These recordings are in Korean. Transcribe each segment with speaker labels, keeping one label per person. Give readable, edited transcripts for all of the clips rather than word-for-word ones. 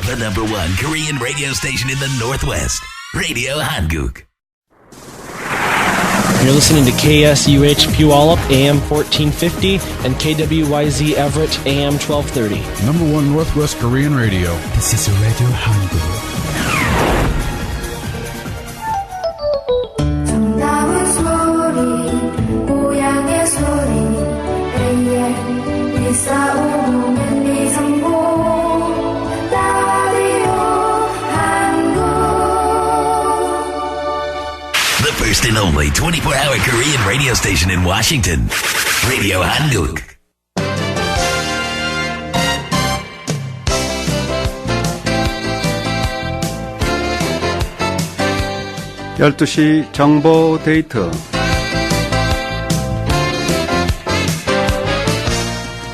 Speaker 1: The number one Korean radio station in the Northwest, Radio Hanguk.
Speaker 2: You're listening to KSUH Puyallup, AM 1450, and KWYZ Everett, AM 1230.
Speaker 3: Number one Northwest Korean radio.
Speaker 4: This is Radio Hanguk.
Speaker 5: 정다운 소리, 고향의 소리, AM 싸우는 미성공 라디오 한국.
Speaker 1: The first and only 24-hour Korean radio station in Washington, Radio Hanguk.
Speaker 6: (12시) 정보 데이트.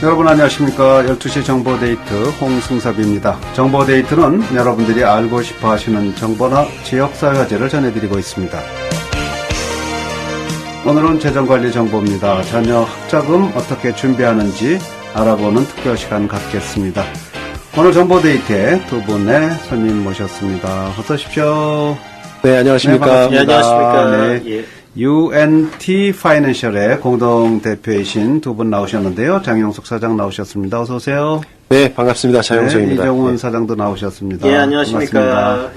Speaker 6: 여러분 안녕하십니까. 12시 정보 데이트 홍승섭입니다. 정보 데이트는 여러분들이 알고 싶어 하시는 정보나 지역사회 화제를 전해드리고 있습니다. 오늘은 재정관리 정보입니다. 자녀 학자금 어떻게 준비하는지 알아보는 특별 시간 갖겠습니다. 오늘 정보 데이트에 두 분의 손님 모셨습니다. 어서 오십시오.
Speaker 7: 네, 안녕하십니까.
Speaker 6: 네, 반갑습니다. 네.
Speaker 7: 예.
Speaker 6: UNT 파이낸셜의 공동 대표이신 두 분 나오셨는데요. 장영숙 사장 나오셨습니다. 어서 오세요.
Speaker 7: 네, 반갑습니다. 장영석입니다.
Speaker 6: 네, 이정훈
Speaker 7: 예.
Speaker 6: 사장도 나오셨습니다.
Speaker 7: 예, 안녕하십니까.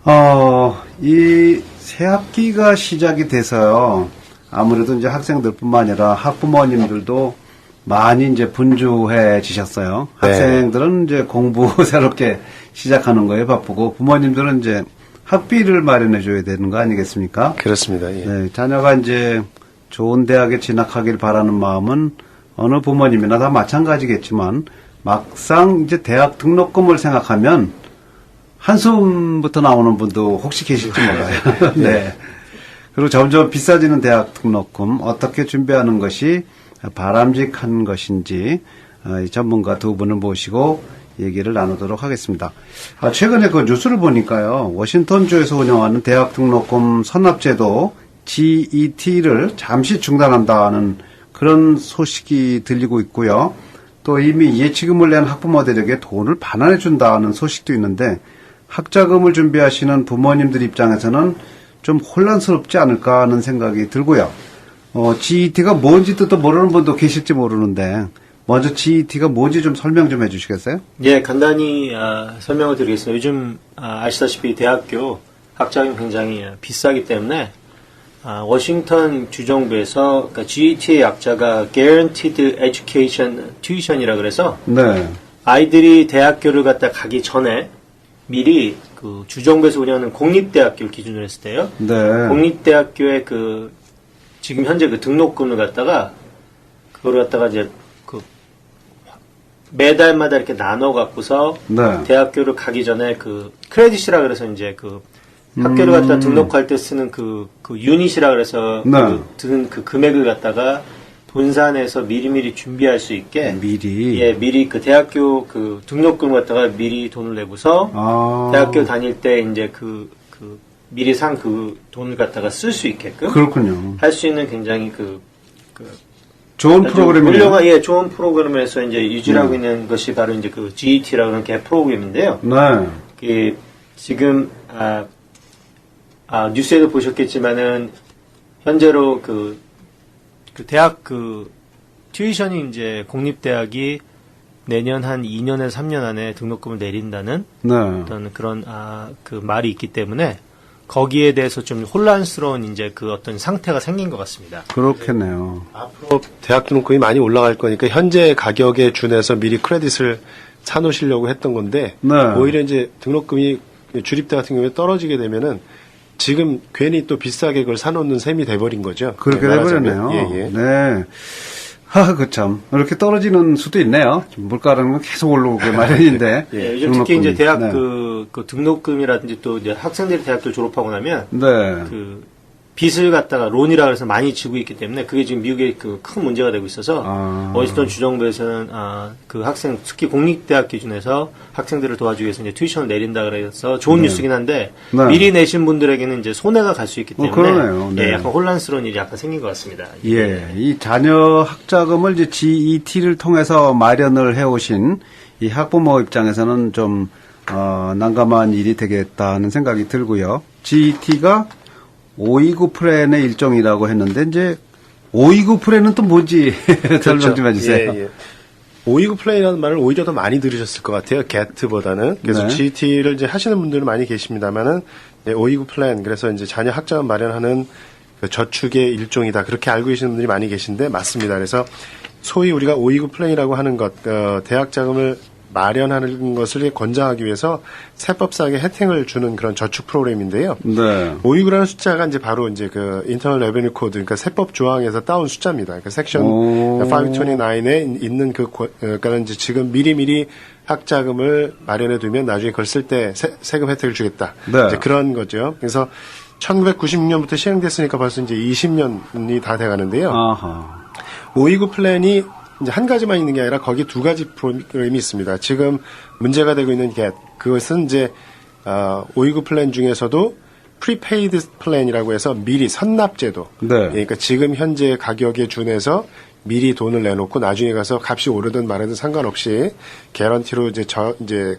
Speaker 6: 반갑습니다. 이 새학기가 시작이 돼서요. 아무래도 이제 학생들뿐만 아니라 학부모님들도 많이 이제 분주해지셨어요.
Speaker 7: 네.
Speaker 6: 학생들은 이제 공부 새롭게 시작하는 거에 바쁘고 부모님들은 이제 학비를 마련해 줘야 되는 거 아니겠습니까?
Speaker 7: 그렇습니다. 예.
Speaker 6: 네, 자녀가 이제 좋은 대학에 진학하길 바라는 마음은 어느 부모님이나 다 마찬가지겠지만 막상 이제 대학 등록금을 생각하면 한숨부터 나오는 분도 혹시 계실지 몰라요. 네. 그리고 점점 비싸지는 대학 등록금 어떻게 준비하는 것이 바람직한 것인지 이 전문가 두 분을 모시고 얘기를 나누도록 하겠습니다. 최근에 그 뉴스를 보니까요. 워싱턴주에서 운영하는 대학 등록금 선납제도 GET를 잠시 중단한다는 그런 소식이 들리고 있고요. 또 이미 예치금을 낸 학부모들에게 돈을 반환해 준다는 소식도 있는데 학자금을 준비하시는 부모님들 입장에서는 좀 혼란스럽지 않을까 하는 생각이 들고요. GET가 뭔지 뜻도 모르는 분도 계실지 모르는데 먼저 GET가 뭔지 좀 설명 좀 해주시겠어요?
Speaker 8: 예, 간단히 설명을 드리겠습니다. 요즘 아시다시피 대학교 학자금이 굉장히 비싸기 때문에 워싱턴 주정부에서 그러니까 GET의 약자가 Guaranteed Education Tuition이라 그래서
Speaker 6: 네.
Speaker 8: 아이들이 대학교를 갔다 가기 전에 미리 그 주정부에서 운영하는 공립대학교를 기준으로 했을 때요.
Speaker 6: 네.
Speaker 8: 공립대학교의 그 지금 현재 그 등록금을 갖다가 그거를 갖다가 이제 그 매달마다 이렇게 나눠 갖고서
Speaker 6: 네.
Speaker 8: 대학교를 가기 전에 그 크레딧이라 그래서 이제 그 학교를 갖다 등록할 때 쓰는 그 유닛이라 그래서
Speaker 6: 네.
Speaker 8: 그 드는 그 금액을 갖다가 분산해서 미리미리 준비할 수 있게 미리 그 대학교 그 등록금을 갖다가 미리 돈을 내고서 대학교 다닐 때 이제 그 미리 산 그 돈을 갖다가 쓸 수 있게끔
Speaker 6: 그렇군요.
Speaker 8: 할 수 있는 굉장히
Speaker 6: 좋은 프로그램이네요.
Speaker 8: 예, 좋은 프로그램에서 이제 유지하고 있는 것이 바로 이제 그 GET라는 개 프로그램인데요.
Speaker 6: 네.
Speaker 8: 지금 뉴스에도 보셨겠지만은 현재로 그 대학 튜이션이 이제 공립대학이 내년 한 2년에서 3년 안에 등록금을 내린다는
Speaker 6: 네.
Speaker 8: 어떤 그런 그 말이 있기 때문에 거기에 대해서 좀 혼란스러운 이제 그 어떤 상태가 생긴 것 같습니다.
Speaker 6: 그렇겠네요.
Speaker 7: 앞으로 대학 등록금이 많이 올라갈 거니까 현재 가격에 준해서 미리 크레딧을 사놓으시려고 했던 건데
Speaker 6: 네.
Speaker 7: 오히려 이제 등록금이 주립대 같은 경우에 떨어지게 되면은 지금 괜히 또 비싸게 그걸 사놓는 셈이 돼버린 거죠.
Speaker 6: 그렇게 돼버렸네요.
Speaker 7: 예.
Speaker 6: 네. 그참 이렇게 떨어지는 수도 있네요. 물가는 계속 올라오게 마련인데.
Speaker 8: 예, 요즘 특히 이제 대학
Speaker 6: 네.
Speaker 8: 그 등록금이라든지 또 이제 학생들이 대학교 졸업하고 나면
Speaker 6: 네.
Speaker 8: 그 빚을 갖다가 론이라 그래서 많이 지고 있기 때문에 그게 지금 미국의 그 큰 문제가 되고 있어서 워싱턴 주정부에서는 그 학생 특히 공립대학 기준에서 학생들을 도와주기 위해서 이제 튜이션을 내린다 그래서 좋은 뉴스긴 한데 미리 내신 분들에게는 이제 손해가 갈 수 있기 때문에
Speaker 6: 그러네요. 네.
Speaker 8: 예, 약간 혼란스러운 일이 약간 생긴 것 같습니다.
Speaker 6: 예, 이 자녀 학자금을 이제 GET를 통해서 마련을 해오신 이 학부모 입장에서는 좀 난감한 일이 되겠다는 생각이 들고요. GET가 529 플랜의 일종이라고 했는데 이제 529 플랜은 또 뭔지 설명 좀 해주세요.
Speaker 7: 예, 예. 529 플랜이라는 말을 오히려 더 많이 들으셨을 것 같아요. GET보다는. 그래서
Speaker 6: 네.
Speaker 7: GET를 이제 하시는 분들은 많이 계십니다만은 529 플랜, 그래서 이제 자녀 학자금 마련하는 그 저축의 일종이다. 그렇게 알고 계시는 분들이 많이 계신데 맞습니다. 그래서 소위 우리가 529 플랜이라고 하는 것, 대학 자금을 마련하는 것을 권장하기 위해서 세법상의 혜택을 주는 그런 저축 프로그램인데요.
Speaker 6: 네.
Speaker 7: 529라는 숫자가 이제 바로 이제 그 인터널 레베뉴 코드, 그러니까 세법 조항에서 따온 숫자입니다. 그러니까 섹션 529에 있는 그러니까 이제 지금 미리미리 학자금을 마련해 두면 나중에 그걸 쓸 때 세금 혜택을 주겠다.
Speaker 6: 네.
Speaker 7: 이제 그런 거죠. 그래서 1996년부터 시행됐으니까 벌써 이제 20년이 다 돼가는데요.
Speaker 6: 아하.
Speaker 7: 529 플랜이 이제 한 가지만 있는 게 아니라 거기 두 가지 프로그램이 있습니다. 지금 문제가 되고 있는 게 그것은 이제 529 플랜 중에서도 프리페이드 플랜이라고 해서 미리 선납제도.
Speaker 6: 네.
Speaker 7: 그러니까 지금 현재 가격에 준해서 미리 돈을 내놓고 나중에 가서 값이 오르든 말하든 상관없이 개런티로 이제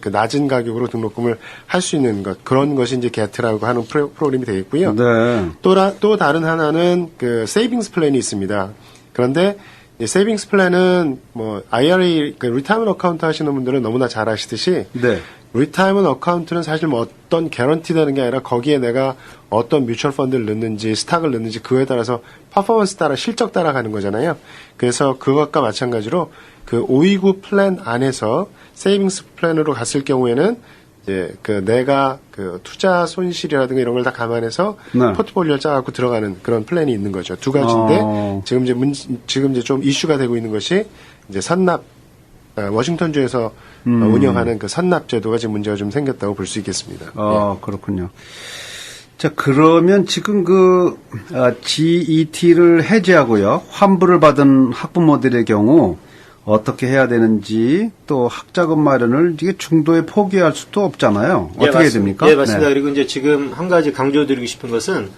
Speaker 7: 그 낮은 가격으로 등록금을 할 수 있는 것, 그런 것이 이제 게트라고 하는 프로그램이 되겠고요.
Speaker 6: 네.
Speaker 7: 또 다른 하나는 그 세이빙스 플랜이 있습니다. 그런데 이 세이빙스 플랜은 뭐 IRA, 그 리타이먼트 어카운트 하시는 분들은 너무나 잘 아시듯이
Speaker 6: 네.
Speaker 7: 리타이먼트 어카운트는 사실 뭐 어떤 개런티 되는 게 아니라 거기에 내가 어떤 뮤추얼 펀드를 넣는지 스탁을 넣는지 그거에 따라서 퍼포먼스 따라 실적 따라 가는 거잖아요. 그래서 그것과 마찬가지로 그 529 플랜 안에서 세이빙스 플랜으로 갔을 경우에는 이제 그 내가 그 투자 손실이라든가 이런 걸 다 감안해서
Speaker 6: 네.
Speaker 7: 포트폴리오를 짜갖고 들어가는 그런 플랜이 있는 거죠. 두 가지인데 지금 이제 좀 이슈가 되고 있는 것이 이제 선납 워싱턴주에서 운영하는 그 선납 제도가 지금 문제가 좀 생겼다고 볼 수 있겠습니다.
Speaker 6: 그렇군요. 자, 그러면 지금 GET를 해제하고요. 환불을 받은 학부모들의 경우 어떻게 해야 되는지, 또 학자금 마련을 이게 중도에 포기할 수도 없잖아요. 어떻게 해야 됩니까?
Speaker 8: 예, 맞습니다.
Speaker 6: 네.
Speaker 8: 그리고 이제 지금 한 가지 강조드리고 싶은 것은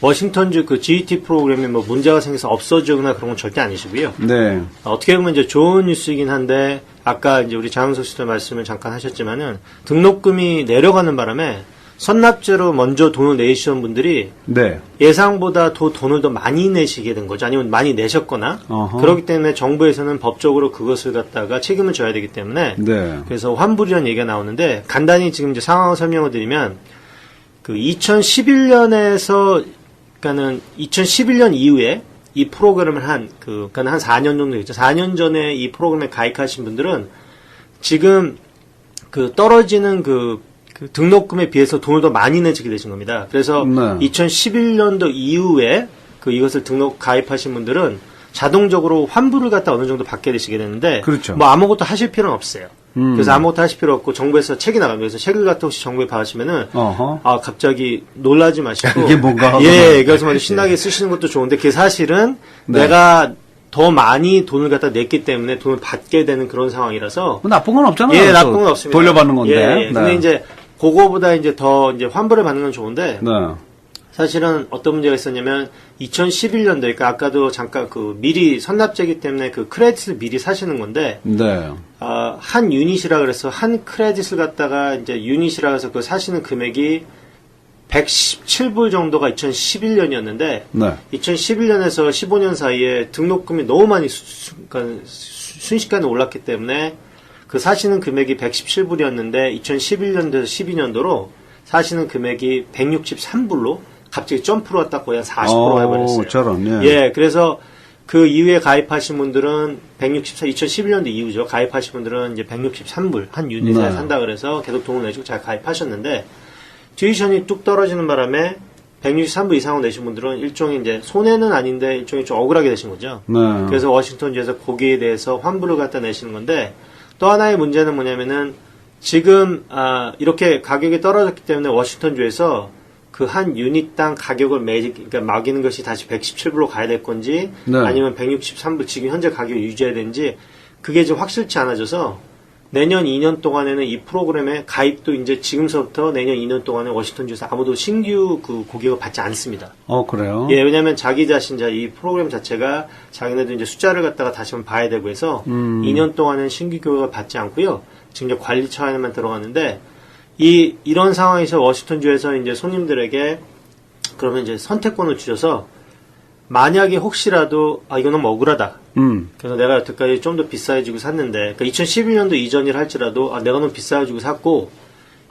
Speaker 8: 워싱턴주 그 GET 프로그램에 뭐 문제가 생겨서 없어지거나 그런 건 절대 아니시고요.
Speaker 6: 네.
Speaker 8: 어떻게 보면 이제 좋은 뉴스이긴 한데 아까 이제 우리 장은석 씨도 말씀을 잠깐 하셨지만은 등록금이 내려가는 바람에 선납제로 먼저 돈을 내시던 분들이
Speaker 6: 네.
Speaker 8: 예상보다 돈을 더 많이 내시게 된 거죠. 아니면 많이 내셨거나
Speaker 6: 어허.
Speaker 8: 그렇기 때문에 정부에서는 법적으로 그것을 갖다가 책임을 져야 되기 때문에
Speaker 6: 네.
Speaker 8: 그래서 환불이라는 얘기가 나오는데 간단히 지금 이제 상황을 설명을 드리면 그 2011년에서 그러니까는 2011년 이후에 이 프로그램을 그러니까 한 4년 정도 됐죠. 4년 전에 이 프로그램에 가입하신 분들은 지금 그 떨어지는 그 등록금에 비해서 돈을 더 많이 내시게 되신 겁니다. 그래서
Speaker 6: 네.
Speaker 8: 2011년도 이후에 이것을 가입하신 분들은 자동적으로 환불을 갖다 어느 정도 받게 되시게 되는데
Speaker 6: 그렇죠.
Speaker 8: 뭐 아무것도 하실 필요는 없어요. 그래서 아무것도 하실 필요 없고 정부에서 책이 나갑니다. 그래서 책을 갖다 혹시 정부에 받으시면은 갑자기 놀라지 마시고
Speaker 6: 이게 뭔가
Speaker 8: 그래서 뭐 신나게 쓰시는 것도 좋은데 그게 사실은
Speaker 6: 네.
Speaker 8: 내가 더 많이 돈을 갖다 냈기 때문에 돈을 받게 되는 그런 상황이라서
Speaker 6: 뭐 나쁜 건 없잖아요.
Speaker 8: 예, 나쁜 건 없습니다.
Speaker 6: 돌려받는 건데.
Speaker 8: 예. 근데
Speaker 6: 네.
Speaker 8: 이제 그거보다 이제 더 이제 환불을 받는 건 좋은데
Speaker 6: 네.
Speaker 8: 사실은 어떤 문제가 있었냐면 2011년도 그러니까 아까도 잠깐 미리 선납제이기 때문에 그 크레딧을 미리 사시는 건데
Speaker 6: 네.
Speaker 8: 한 유닛이라 그래서 한 크레딧을 갖다가 이제 유닛이라 해서 그 사시는 금액이 117불 정도가 2011년이었는데
Speaker 6: 네.
Speaker 8: 2011년에서 15년 사이에 등록금이 너무 많이 순식간에 올랐기 때문에 그 사시는 금액이 117불이었는데 2011년도에서 12년도로 사시는 금액이 163불로 갑자기 점프로 왔다 거의 한 40% 해버렸어요.
Speaker 6: 저런, 예.
Speaker 8: 예, 그래서 그 이후에 가입하신 분들은 2011년도 이후죠. 가입하신 분들은 이제 163불 한 유닛에
Speaker 6: 네.
Speaker 8: 산다 그래서 계속 돈을 내시고 잘 가입하셨는데 튜이션이 뚝 떨어지는 바람에 163불 이상을 내신 분들은 일종의 이제 손해는 아닌데 일종의 좀 억울하게 되신 거죠.
Speaker 6: 네.
Speaker 8: 그래서 워싱턴주에서 거기에 대해서 환불을 갖다 내시는 건데 또 하나의 문제는 뭐냐면은 지금 이렇게 가격이 떨어졌기 때문에 워싱턴주에서 그 한 유닛당 가격을 그러니까 매기는 것이 다시 117불로 가야 될 건지
Speaker 6: 네.
Speaker 8: 아니면 163불 지금 현재 가격을 유지해야 되는지 그게 좀 확실치 않아져서 내년 2년 동안에는 이 프로그램에 가입도 이제 지금서부터 내년 2년 동안에 워싱턴주에서 아무도 신규 그 고객을 받지 않습니다.
Speaker 6: 그래요?
Speaker 8: 예, 왜냐하면 자기 자신 이 프로그램 자체가 자기네도 이제 숫자를 갖다가 다시 한번 봐야 되고 해서 2년 동안은 신규 교육을 받지 않고요. 지금 이제 관리 차원에만 들어갔는데 이런 상황에서 워싱턴주에서 이제 손님들에게 그러면 이제 선택권을 주셔서 만약에 혹시라도 이거 너무 억울하다. 그래서 내가 여태까지 좀 더 비싸게 주고 샀는데 그러니까 2012년도 이전이라 할지라도 내가 너무 비싸게 주고 샀고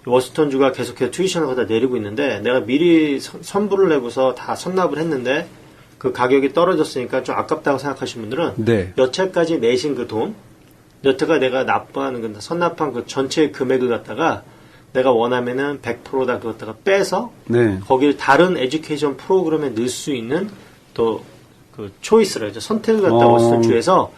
Speaker 8: 워싱턴주가 계속해서 튜이션을 갖다 내리고 있는데 내가 미리 선불을 내고서 다 선납을 했는데 그 가격이 떨어졌으니까 좀 아깝다고 생각하시는 분들은
Speaker 6: 네.
Speaker 8: 여태까지 내신 그 돈, 여태까지 내가 납부하는 그 선납한 그 전체 금액을 갖다가 내가 원하면은 100%다 그거 갖다가 빼서
Speaker 6: 네.
Speaker 8: 거기를 다른 에듀케이션 프로그램에 넣을 수 있는 또 그 초이스를 이제 선택을 갖다 워싱턴주에서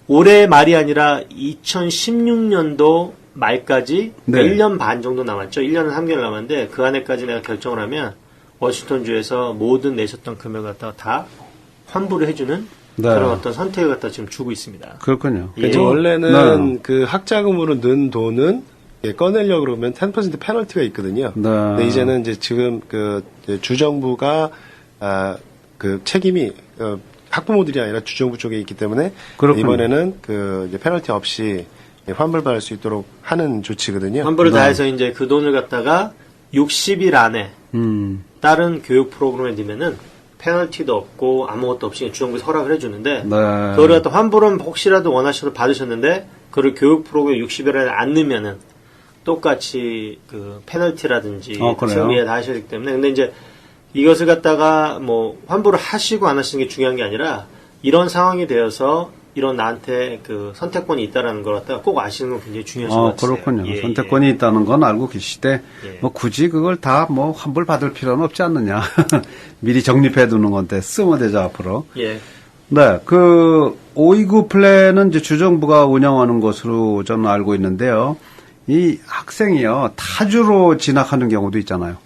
Speaker 8: 올해 말이 아니라 2016년도 말까지
Speaker 6: 네.
Speaker 8: 1년 반 정도 남았죠. 1년은 3개월 남았는데 그 안에까지 내가 결정을 하면 워싱턴주에서 모든 내셨던 금액을 갖다가 다 환불을 해주는
Speaker 6: 네.
Speaker 8: 그런 어떤 선택을 갖다 지금 주고 있습니다.
Speaker 6: 그렇군요.
Speaker 8: 예.
Speaker 7: 이제 원래는
Speaker 6: 네.
Speaker 7: 그 학자금으로 넣은 돈은 꺼내려고 그러면 10% 페널티가 있거든요.
Speaker 6: 네.
Speaker 7: 근데 이제는 이제 지금 그 이제 주정부가 그 책임이 학부모들이 아니라 주정부 쪽에 있기 때문에
Speaker 6: 그렇군요.
Speaker 7: 이번에는 그 이제 페널티 없이 환불받을 수 있도록 하는 조치거든요.
Speaker 8: 환불을 다 해서 이제 그 돈을 갖다가 60일 안에 다른 교육 프로그램에 넣으면은 페널티도 없고 아무것도 없이 주정부에서 허락을 해주는데
Speaker 6: 네.
Speaker 8: 그걸 갖다 환불은 혹시라도 원하셔서 받으셨는데 그걸 교육 프로그램 60일 안에 안 넣으면은 똑같이 그 페널티라든지
Speaker 6: 그래요?
Speaker 8: 승리에 다 하셔야 되기 때문에 근데 이제 이것을 갖다가 뭐 환불을 하시고 안 하시는 게 중요한 게 아니라 이런 상황이 되어서 이런 나한테 그 선택권이 있다라는 걸 갖다가 꼭 아시는 건 굉장히 중요하신 것 같아요.
Speaker 6: 그렇군요.
Speaker 8: 예,
Speaker 6: 선택권이 있다는 건 알고 계시되
Speaker 8: 예.
Speaker 6: 뭐 굳이 그걸 다 뭐 환불 받을 필요는 없지 않느냐. 미리 적립해 두는 건데 쓰면 되죠 앞으로.
Speaker 8: 예.
Speaker 6: 네, 그 529 플랜은 이제 주정부가 운영하는 것으로 저는 알고 있는데요. 이 학생이요 타주로 진학하는 경우도 있잖아요.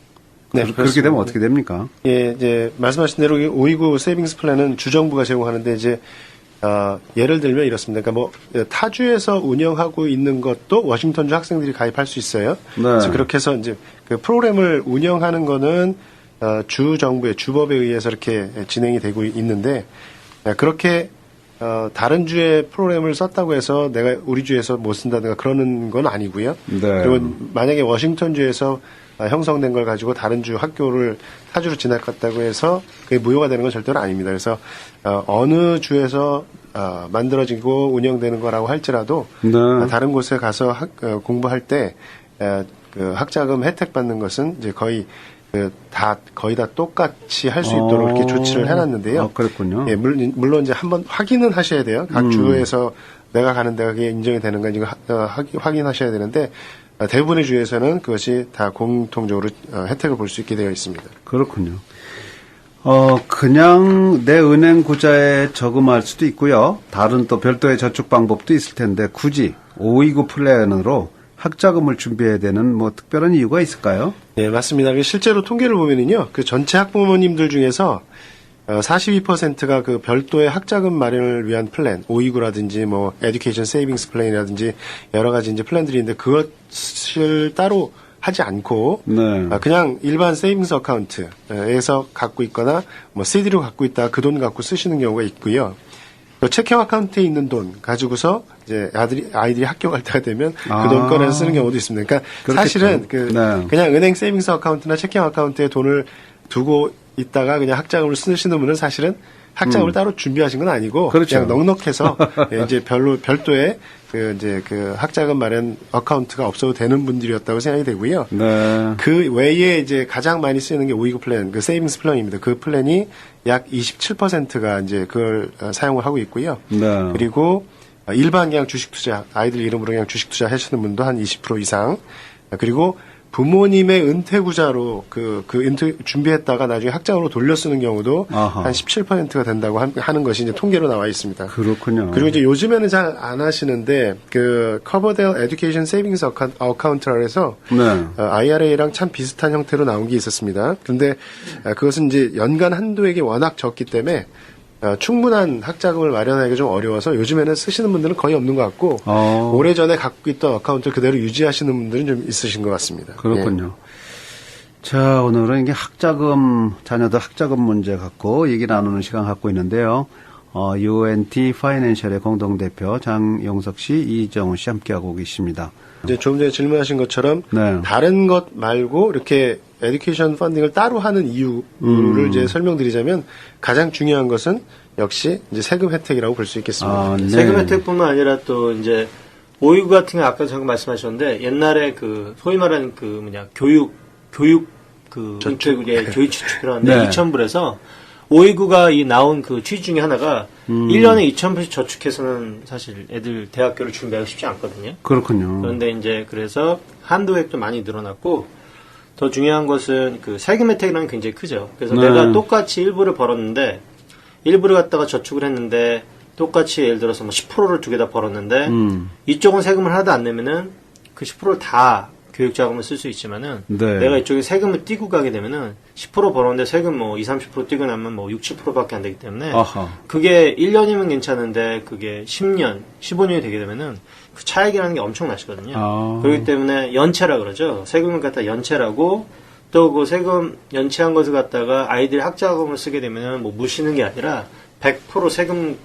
Speaker 7: 네,
Speaker 6: 그렇게
Speaker 7: 그렇습니다.
Speaker 6: 되면 어떻게 됩니까?
Speaker 7: 예, 이제 말씀하신 대로 529 세이빙스 플랜은 주정부가 제공하는데 이제 예를 들면 이렇습니다. 그러니까 뭐 타주에서 운영하고 있는 것도 워싱턴주 학생들이 가입할 수 있어요.
Speaker 6: 네.
Speaker 7: 그래서 그렇게 해서 이제 그 프로그램을 운영하는 거는 주 정부의 주법에 의해서 이렇게 진행이 되고 있는데 그렇게 다른 주의 프로그램을 썼다고 해서 내가 우리 주에서 못 쓴다든가 그러는 건 아니고요.
Speaker 6: 네.
Speaker 7: 그리고 만약에 워싱턴주에서 형성된 걸 가지고 다른 주 학교를 타주로 진학했다고 해서 그게 무효가 되는 건 절대로 아닙니다. 그래서 어느 주에서 만들어지고 운영되는 거라고 할지라도
Speaker 6: 네.
Speaker 7: 다른 곳에 가서 공부할 때 그 학자금 혜택 받는 것은 이제 거의 다 똑같이 할 수 있도록 이렇게 조치를 해놨는데요.
Speaker 6: 그렇군요.
Speaker 7: 예, 물론 이제 한번 확인은 하셔야 돼요. 각 주에서 내가 가는 데가 그게 인정이 되는가 이거 확인하셔야 되는데 대부분의 주에서는 그것이 다 공통적으로 혜택을 볼 수 있게 되어 있습니다.
Speaker 6: 그렇군요. 그냥 내 은행 구자에 저금할 수도 있고요. 다른 또 별도의 저축 방법도 있을 텐데 굳이 529 플랜으로 학자금을 준비해야 되는 뭐 특별한 이유가 있을까요?
Speaker 7: 네, 맞습니다. 실제로 통계를 보면은요, 그 전체 학부모님들 중에서 42%가 그 별도의 학자금 마련을 위한 플랜, 529라든지 뭐 에듀케이션 세이빙스 플랜이라든지 여러 가지 이제 플랜들이 있는데 그것을 따로 하지 않고
Speaker 6: 네.
Speaker 7: 그냥 일반 세이빙스 어카운트에서 갖고 있거나 뭐 CD로 갖고 있다가 그 돈 갖고 쓰시는 경우가 있고요. 또 체킹 어카운트에 있는 돈 가지고서 이제 아이들이 학교 갈 때가 되면 그 돈 꺼내서 쓰는 경우도 있습니다. 그러니까
Speaker 6: 그렇겠죠.
Speaker 7: 사실은
Speaker 6: 네.
Speaker 7: 그냥 은행 세이빙스 어카운트나 체킹 어카운트에 돈을 두고 있다가 그냥 학자금을 쓰시는 분은 사실은 학자금을 따로 준비하신 건 아니고
Speaker 6: 그렇죠.
Speaker 7: 그냥 넉넉해서 이제 별도의 그 학자금 마련 어카운트가 없어도 되는 분들이었다고 생각이 되고요.
Speaker 6: 네.
Speaker 7: 그 외에 이제 가장 많이 쓰이는 게 529 플랜, 그 세이빙스 플랜입니다. 그 플랜이 약 27%가 이제 그걸 사용을 하고 있고요.
Speaker 6: 네.
Speaker 7: 그리고 일반 그냥 주식 투자, 아이들 이름으로 그냥 주식 투자 하시는 분도 한 20% 이상. 그리고 부모님의 은퇴구자로 은퇴 준비했다가 나중에 학자금으로 돌려 쓰는 경우도
Speaker 6: 아하.
Speaker 7: 한 17%가 된다고 하는 것이 이제 통계로 나와 있습니다.
Speaker 6: 그렇군요.
Speaker 7: 그리고 이제 요즘에는 잘 안 하시는데 그 커버데일 에듀케이션 세이빙스 어카운트라 해서
Speaker 6: 네.
Speaker 7: IRA랑 참 비슷한 형태로 나온 게 있었습니다. 그런데 그것은 이제 연간 한도액이 워낙 적기 때문에 충분한 학자금을 마련하기가 좀 어려워서 요즘에는 쓰시는 분들은 거의 없는 것 같고 오래전에 갖고 있던 어카운트를 그대로 유지하시는 분들은 좀 있으신 것 같습니다.
Speaker 6: 그렇군요. 자, 오늘은 이게 자녀들 학자금 문제 갖고 얘기 나누는 시간 갖고 있는데요. UNT 파이낸셜의 공동대표 장용석 씨, 이정훈 씨 함께하고 계십니다.
Speaker 7: 이제 조금 전에 질문하신 것처럼
Speaker 6: 네.
Speaker 7: 다른 것 말고 이렇게 에듀케이션 펀딩을 따로 하는 이유를 이제 설명드리자면 가장 중요한 것은 역시 이제 세금 혜택이라고 볼 수 있겠습니다.
Speaker 6: 네.
Speaker 8: 세금 혜택뿐만 아니라 또 이제 오이구 같은 거 아까 잠깐 말씀하셨는데 옛날에 그 소위 말하는 그 교육 그 은퇴구제 교육 지출이라는데
Speaker 6: 네.
Speaker 8: 2,000불에서 오이구가 이 나온 그 취지 중에 하나가 1년에 2,000불씩 저축해서는 사실 애들 대학교를 준비하기 쉽지 않거든요.
Speaker 6: 그렇군요.
Speaker 8: 그런데 이제 그래서 한도액도 많이 늘어났고 더 중요한 것은 그 세금 혜택이라는 게 굉장히 크죠. 그래서
Speaker 6: 네.
Speaker 8: 내가 똑같이 일부를 벌었는데 일부를 갖다가 저축을 했는데 똑같이 예를 들어서 뭐 10%를 두 개 다 벌었는데 이쪽은 세금을 하나도 안 내면은 그 10%를 다 교육 자금을 쓸 수 있지만은
Speaker 6: 네.
Speaker 8: 내가 이쪽에 세금을 띄고 가게 되면은 10% 벌었는데 세금 뭐 30% 띄고 나면 뭐 70%밖에 안 되기 때문에
Speaker 6: 아하.
Speaker 8: 그게 1년이면 괜찮은데 그게 10년, 15년이 되게 되면은 그 차익이라는 게 엄청 나시거든요.
Speaker 6: 아.
Speaker 8: 그렇기 때문에 연체라 그러죠. 세금을 갖다 연체라고 또 그 세금 연체한 것을 갖다가 아이들이 학자금을 쓰게 되면은 뭐 무시는 게 아니라 100% 세금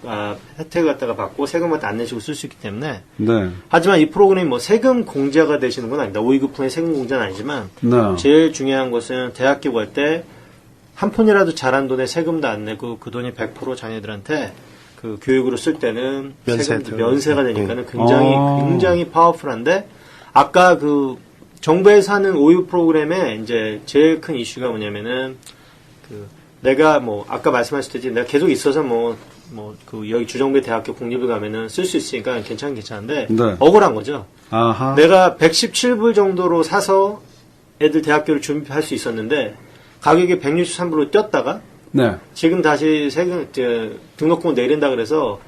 Speaker 8: 혜택을 갖다가 받고 세금을 안 내시고 쓸 수 있기 때문에
Speaker 6: 네.
Speaker 8: 하지만 이 프로그램이 뭐 세금 공제가 되시는 건 아닙니다. 오이구 플랜 세금 공제는 아니지만
Speaker 6: 네.
Speaker 8: 제일 중요한 것은 대학교 갈 때 한 푼이라도 잘한 돈에 세금도 안 내고 그 돈이 100% 자녀들한테 그 교육으로 쓸 때는 면세가 되니까는 굉장히 파워풀한데 아까 그 정부에서 하는 오이구 프로그램에 이제 제일 큰 이슈가 뭐냐면은 그 내가 뭐 아까 말씀하셨듯이 내가 계속 있어서 그 여기 주정부의 대학교 공립을 가면은 쓸 수 있으니까 괜찮은데
Speaker 6: 네.
Speaker 8: 억울한 거죠.
Speaker 6: 아하.
Speaker 8: 내가 117불 정도로 사서 애들 대학교를 준비할 수 있었는데 가격이 163불로 뛰었다가
Speaker 6: 네.
Speaker 8: 지금 다시 등록금을 내린다 그래서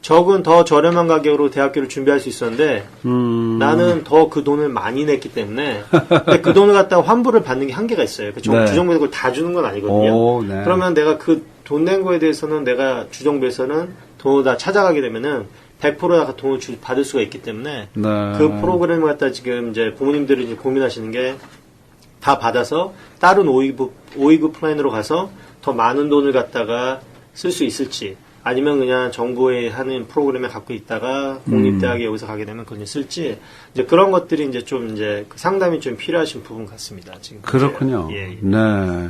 Speaker 8: 적은 더 저렴한 가격으로 대학교를 준비할 수 있었는데 나는 더 그 돈을 많이 냈기 때문에 근데 그 돈을 갖다가 환불을 받는 게 한계가 있어요. 그
Speaker 6: 네.
Speaker 8: 주정부에서 그걸 다 주는 건 아니거든요.
Speaker 6: 오, 네.
Speaker 8: 그러면 내가 그 돈 낸 거에 대해서는 내가 주정부에서는 돈을 다 찾아가게 되면은 100% 돈을 받을 수가 있기 때문에
Speaker 6: 네.
Speaker 8: 그 프로그램을 갖다 지금 이제 부모님들이 이제 고민하시는 게 다 받아서 다른 오이구 플랜으로 가서 더 많은 돈을 갖다가 쓸 수 있을지 아니면 그냥 정부에 하는 프로그램에 갖고 있다가 공립대학에 여기서 가게 되면 그걸 쓸지 이제 그런 것들이 이제 좀 이제 상담이 좀 필요하신 부분 같습니다. 지금
Speaker 6: 그렇군요.
Speaker 8: 예.
Speaker 6: 네.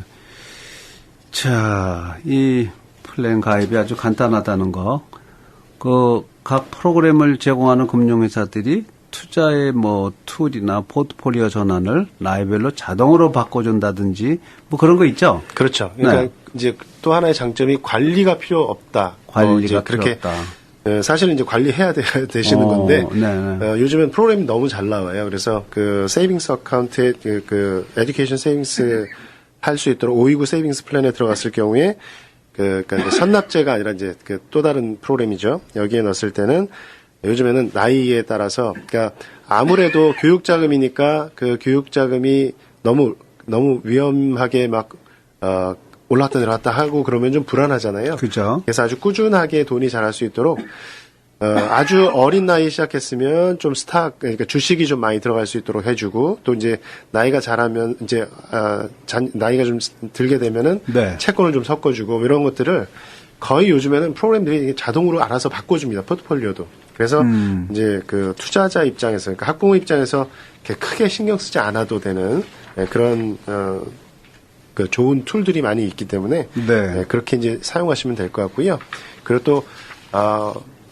Speaker 6: 자, 이 플랜 가입이 아주 간단하다는 거. 각 프로그램을 제공하는 금융회사들이 투자의 툴이나 포트폴리오 전환을 나이별로 자동으로 바꿔준다든지 뭐 그런 거 있죠?
Speaker 7: 그렇죠. 그러니까
Speaker 6: 네.
Speaker 7: 이제 또 하나의 장점이 관리가 필요 없다.
Speaker 6: 관리가
Speaker 7: 이제
Speaker 6: 필요 없다.
Speaker 7: 사실은 이제 관리해야 되시는 건데
Speaker 6: 네.
Speaker 7: 요즘엔 프로그램이 너무 잘 나와요. 그래서 그 세이빙스 어카운트에 그 에듀케이션 세이빙스 할 수 있도록 오이구 세이빙스 플랜에 들어갔을 경우에 그러니까 이제 선납제가 아니라 이제 그 또 다른 프로그램이죠. 여기에 넣었을 때는 요즘에는 나이에 따라서 그러니까 아무래도 교육자금이니까 그 교육자금이 너무 위험하게 막 올랐다 내려갔다 하고 그러면 좀 불안하잖아요.
Speaker 6: 그죠.
Speaker 7: 그래서 아주 꾸준하게 돈이 자랄 수 있도록 아주 어린 나이에 시작했으면 좀 그러니까 주식이 좀 많이 들어갈 수 있도록 해주고 또 이제 나이가 자라면 이제 나이가 좀 들게 되면은
Speaker 6: 네.
Speaker 7: 채권을 좀 섞어주고 이런 것들을 거의 요즘에는 프로그램들이 자동으로 알아서 바꿔줍니다. 포트폴리오도. 그래서 이제 그 투자자 입장에서 그러니까 학부모 입장에서 이렇게 크게 신경 쓰지 않아도 되는 그런 그 좋은 툴들이 많이 있기 때문에
Speaker 6: 네.
Speaker 7: 그렇게 이제 사용하시면 될 것 같고요. 그리고 또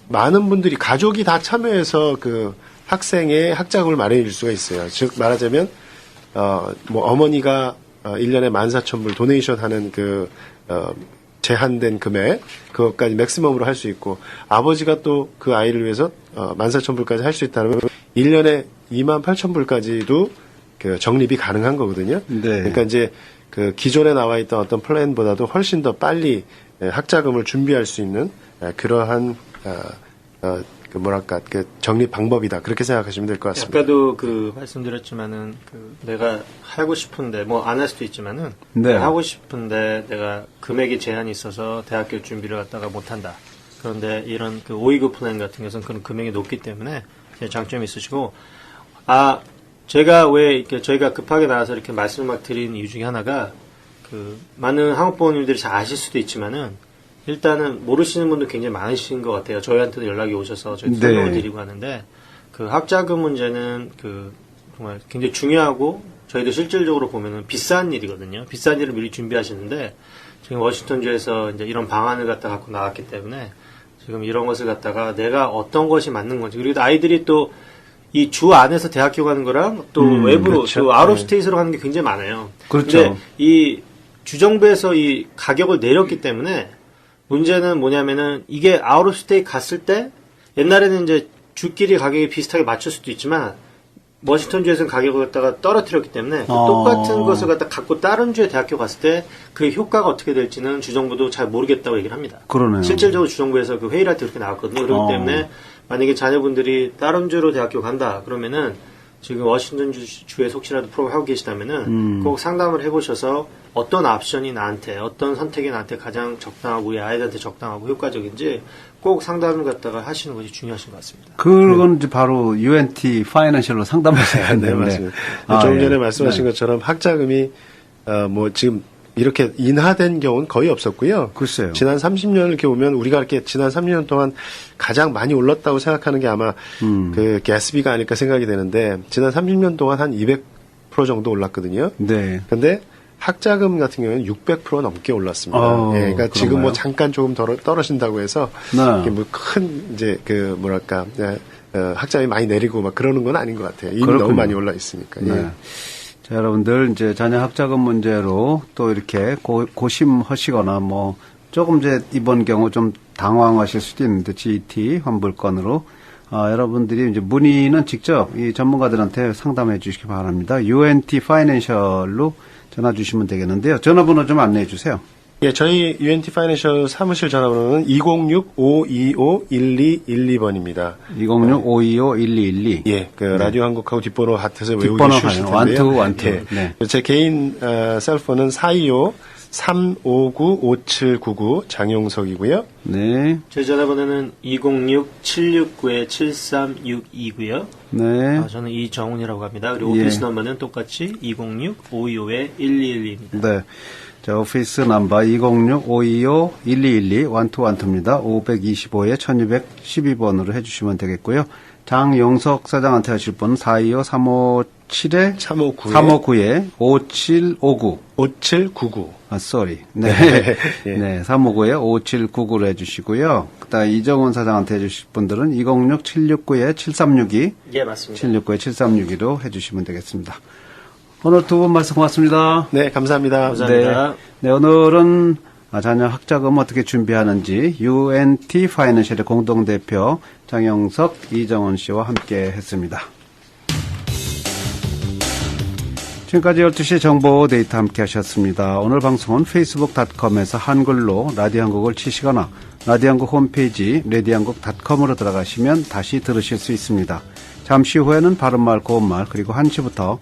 Speaker 7: 많은 분들이 가족이 다 참여해서 그 학생의 학자금을 마련해 줄 수가 있어요. 즉 말하자면 뭐 어머니가 1년에 14,000불 도네이션 하는 그 제한된 금액 그것까지 맥시멈으로 할 수 있고 아버지가 또 그 아이를 위해서 14,000불까지 할 수 있다면 1년에 28,000불까지도 그 적립이 가능한 거거든요.
Speaker 6: 네.
Speaker 7: 그러니까 이제 그 기존에 나와 있던 어떤 플랜보다도 훨씬 더 빨리 학자금을 준비할 수 있는 그러한 그 뭐랄까 그 적립 방법이다 그렇게 생각하시면 될 것 같습니다.
Speaker 8: 아까도 그 말씀드렸지만은 그 내가 하고 싶은데 뭐 안 할 수도 있지만은
Speaker 6: 네.
Speaker 8: 내가 하고 싶은데 내가 금액이 제한이 있어서 대학교 준비를 갖다가 못한다. 그런데 이런 그 오이구 플랜 같은 것은 그런 금액이 높기 때문에 장점이 있으시고 제가 왜 이렇게 저희가 급하게 나와서 이렇게 말씀을 막 드리는 이유 중에 하나가 그 많은 한국 부모님들이 잘 아실 수도 있지만은 일단은 모르시는 분도 굉장히 많으신 것 같아요. 저희한테도 연락이 오셔서 저희 설명을 드리고 하는데 그 학자금 문제는 그 정말 굉장히 중요하고 저희도 실질적으로 보면은 비싼 일이거든요. 비싼 일을 미리 준비하시는데 지금 워싱턴주에서 이제 이런 방안을 갖고 나왔기 때문에 지금 이런 것을 갖다가 내가 어떤 것이 맞는 건지 그리고 아이들이 또 이 주 안에서 대학교 가는 거랑 또 외부로
Speaker 6: 그렇죠.
Speaker 8: 또 아웃 오브 스테이트로 가는 게 굉장히 많아요.
Speaker 6: 그렇죠.
Speaker 8: 근데 이 주정부에서 이 가격을 내렸기 때문에 문제는 뭐냐면은 이게 아웃 오브 스테이트 갔을 때 옛날에는 이제 주끼리 가격이 비슷하게 맞출 수도 있지만 워싱턴주에서는 가격을 갖다가 떨어뜨렸기 때문에 똑같은 것을 갖다 갖고 다른 주의 대학교 갔을 때 그 효과가 어떻게 될지는 주정부도 잘 모르겠다고 얘기를 합니다.
Speaker 6: 그러네요.
Speaker 8: 실질적으로 주정부에서 그 회의를 할 때 그렇게 나왔거든요. 그렇기 때문에 만약에 자녀분들이 다른 주로 대학교 간다 그러면은 지금 워싱턴주에 혹시라도 프로그램 하고 계시다면은 꼭 상담을 해보셔서 어떤 옵션이 나한테 어떤 선택이 나한테 가장 적당하고 우리 아이들한테 적당하고 효과적인지 꼭 상담을 갖다가 하시는 것이 중요하신 것 같습니다.
Speaker 6: 그건 이제 바로 UNT 파이낸셜로 상담하셔야
Speaker 7: 네,
Speaker 6: 되는데.
Speaker 7: 맞습니다. 조금 전에 말씀하신 것처럼 학자금이 뭐 지금 이렇게 인하된 경우는 거의 없었고요.
Speaker 6: 글쎄요.
Speaker 7: 지난 30년을 이렇게 보면 우리가 이렇게 지난 30년 동안 가장 많이 올랐다고 생각하는 게 아마 그 가스비가 아닐까 생각이 되는데 지난 30년 동안 한 200% 정도 올랐거든요.
Speaker 6: 네.
Speaker 7: 근데 학자금 같은 경우는 600% 넘게 올랐습니다. 예, 그러니까 지금
Speaker 6: 그런가요?
Speaker 7: 뭐 잠깐 조금 떨어진다고 해서
Speaker 6: 네.
Speaker 7: 이게 뭐 큰 이제 그 뭐랄까 학자금이 많이 내리고 막 그러는 건 아닌 것 같아요. 이미
Speaker 6: 그렇군요.
Speaker 7: 너무 많이 올라 있으니까. 예.
Speaker 6: 네. 자, 여러분들 이제 자녀 학자금 문제로 또 이렇게 고심하시거나 뭐 조금 이제 이번 경우 좀 당황하실 수도 있는데 GT 환불권으로 여러분들이 이제 문의는 직접 이 전문가들한테 상담해 주시기 바랍니다. UNT 파이낸셜로 전화 주시면 되겠는데요. 전화번호 좀 안내해 주세요.
Speaker 7: 예, 저희 UNT 파이낸셜 사무실 전화번호는 206-525-1212번입니다.
Speaker 6: 206-525-1212.
Speaker 7: 예, 그 라디오 한국하고 뒷번호 같아서 외우기
Speaker 6: 뒷번호
Speaker 7: 쉬우실
Speaker 6: 하요.
Speaker 7: 텐데요.
Speaker 6: 완투.
Speaker 7: 예.
Speaker 6: 네.
Speaker 7: 제 개인 셀폰은 425-359-5799 장용석이고요.
Speaker 6: 네.
Speaker 8: 제 전화번호는 206-769-7362고요.
Speaker 6: 네.
Speaker 8: 저는 이정훈이라고 합니다. 그리고
Speaker 6: 예.
Speaker 8: 오피스 넘버는 똑같이 206-525-1212입니다.
Speaker 6: 네. 자, 오피스 넘버 206-525-1212 완투완투입니다. 525-1212번으로 해주시면 되겠고요. 장용석 사장한테 하실 분은 425-357-359-5759.
Speaker 7: 5799.
Speaker 6: sorry. 네.
Speaker 7: 예.
Speaker 6: 네. 359-5799로 해주시고요. 그다음 이정훈 사장한테 해주실 분들은 206-769-7362.
Speaker 8: 예, 맞습니다.
Speaker 6: 769-7362로 해주시면 되겠습니다. 오늘 두 분 말씀 고맙습니다.
Speaker 7: 네, 감사합니다.
Speaker 8: 감사합니다.
Speaker 6: 네. 네, 오늘은 자녀 학자금 어떻게 준비하는지 UNT 파이낸셜의 공동대표 장영석, 이정원 씨와 함께 했습니다. 지금까지 12시 정보 데이터 함께 하셨습니다. 오늘 방송은 facebook.com에서 한글로 라디오 한국을 치시거나 라디오 한국 홈페이지 radio한국.com으로 들어가시면 다시 들으실 수 있습니다. 잠시 후에는 바른말 고운말 그리고 1시부터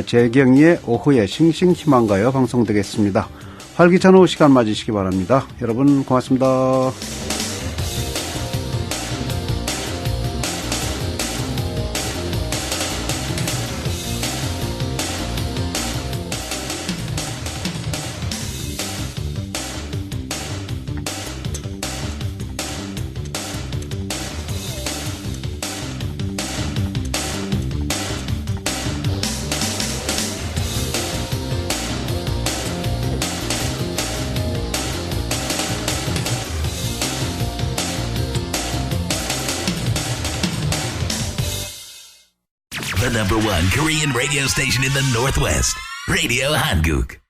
Speaker 6: 재경이의 오후에 싱싱희망가요 방송되겠습니다. 활기찬 오후 시간 맞으시기 바랍니다. 여러분 고맙습니다.
Speaker 1: The #1 Korean radio station in the Northwest, Radio Hanguk.